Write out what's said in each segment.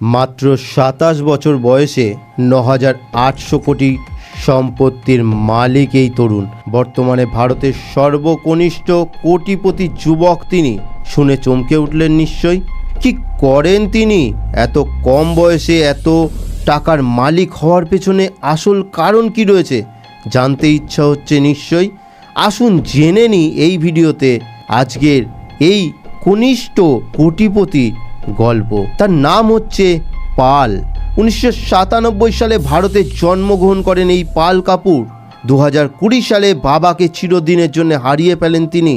মাত্র ২৭ বছর বয়সে ৯,৮০০ কোটি সম্পত্তির মালিক এই তরুণ। বর্তমানে ভারতের সর্বকনিষ্ঠ কোটিপতি যুবক তিনি। শুনে চমকে উঠলেন নিশ্চয়ই। কি করেন তিনি? এত কম বয়সে এত টাকার মালিক হওয়ার পেছনে আসল কারণ কি রয়েছে জানতে ইচ্ছা হচ্ছে নিশ্চয়ই। আসুন জেনে নিই এই ভিডিওতে আজকের এই কনিষ্ঠ কোটিপতি গল্প। তার নাম হচ্ছে পাল। ১৯৯৭ সালে ভারতে জন্মগ্রহণ করেন এই পাল কাপুর। ২০২০ সালে বাবাকে চিরদিনের জন্য হারিয়ে ফেলেন তিনি।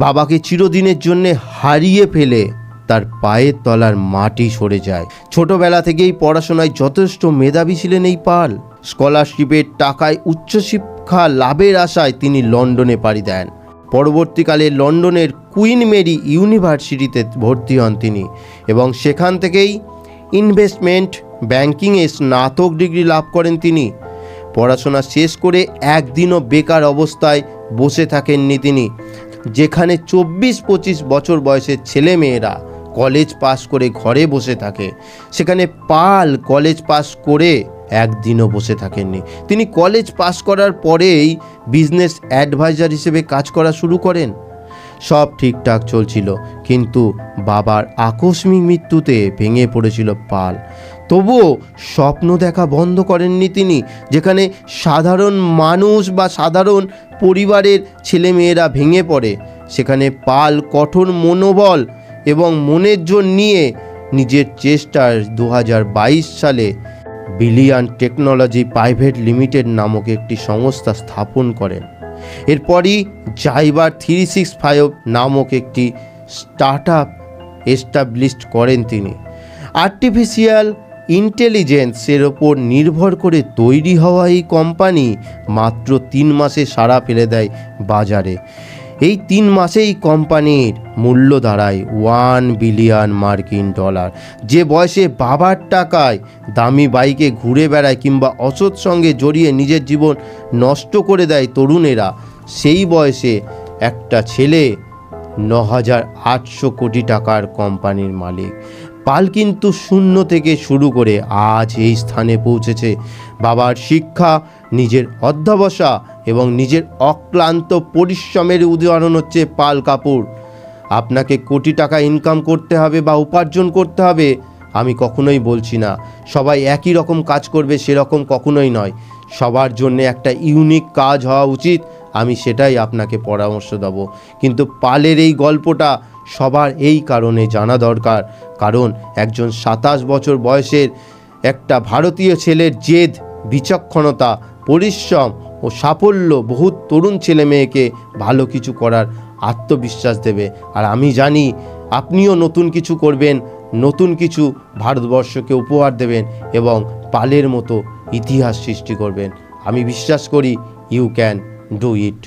বাবাকে চিরদিনের জন্য হারিয়ে ফেলে তার পায়ের তলার মাটি সরে যায়। ছোটবেলা থেকেই পড়াশোনায় যথেষ্ট মেধাবী ছিলেন এই পাল। স্কলারশিপের টাকায় উচ্চশিক্ষা লাভের আশায় তিনি লন্ডনে পাড়ি দেন। পরবর্তীকালে লন্ডনের কুইন মেরি ইউনিভার্সিটিতে ভর্তি হন তিনি এবং সেখান থেকেই ইনভেস্টমেন্ট ব্যাংকিংয়ে স্নাতক ডিগ্রি লাভ করেন তিনি। পড়াশোনা শেষ করে একদিনও বেকার অবস্থায় বসে থাকেননি তিনি। যেখানে ২৪-২৫ বছর বয়সের ছেলেমেয়েরা কলেজ পাস করে ঘরে বসে থাকে, সেখানে পাল কলেজ পাস করে একদিনও বসে থাকেননি। তিনি কলেজ পাস করার পরেই বিজনেস অ্যাডভাইজার হিসেবে কাজ করা শুরু করেন। সব ঠিকঠাক চলছিল, কিন্তু বাবার আকস্মিক মৃত্যুতে ভেঙে পড়েছিল পাল। তবুও স্বপ্ন দেখা বন্ধ করেননি তিনি। যেখানে সাধারণ মানুষ বা সাধারণ পরিবারের ছেলেমেয়েরা ভেঙে পড়ে, সেখানে পাল কঠোর মনোবল এবং মনের জোর নিয়ে নিজের চেষ্টার ২০২২ সালে বিলিয়ন টেকনোলজি প্রাইভেট লিমিটেড নামক একটি সংস্থা স্থাপন করেন। এরপরই জাইবার 365 নামক একটি স্টার্ট আপ এস্টাবলিশ করেন তিনি। আর্টিফিশিয়াল ইন্টেলিজেন্সের ওপর নির্ভর করে তৈরি হওয়া এই কোম্পানি মাত্র ৩ মাসে সাড়া ফেলে দেয় বাজারে। এই ৩ মাসেই কোম্পানির মূল্য দাঁড়ায় $1 বিলিয়ন। যে বয়সে বাবার টাকায় দামি বাইকে ঘুরে বেড়ায় কিংবা অসৎ সঙ্গে জড়িয়ে নিজের জীবন নষ্ট করে দেয় তরুণেরা, সেই বয়সে একটা ছেলে ৯,৮০০ কোটি টাকার কোম্পানির মালিক। পাল কিন্তু শূন্য থেকে শুরু করে আজ এই স্থানে পৌঁছেছে। বাবার শিক্ষা, নিজের অধ্যবসা এবং নিজের অক্লান্ত পরিশ্রমের উদাহরণ হচ্ছে পাল কাপুর। আপনাকে কোটি টাকা ইনকাম করতে হবে বা উপার্জন করতে হবে আমি কখনোই বলছি না। সবাই একই রকম কাজ করবে সেরকম কখনোই নয়। সবার জন্য একটা ইউনিক কাজ হওয়া উচিত, আমি সেটাই আপনাকে পরামর্শ দেব। কিন্তু পালের এই গল্পটা সবার এই কারণে জানা দরকার, কারণ একজন ২৭ বছর বয়সের একটা ভারতীয় ছেলের জেদ, বিচক্ষণতা, পরিশ্রম ও সাফল্য বহু তরুণ ছেলে মেয়েকে ভালো কিছু করার আত্মবিশ্বাস দেবে। আর আমি জানি আপনিও নতুন কিছু করবেন, নতুন কিছু ভারতবর্ষকে উপহার দেবেন এবং পালের মতো ইতিহাস সৃষ্টি করবেন। আমি বিশ্বাস করি ইউ ক্যান ডু ইট।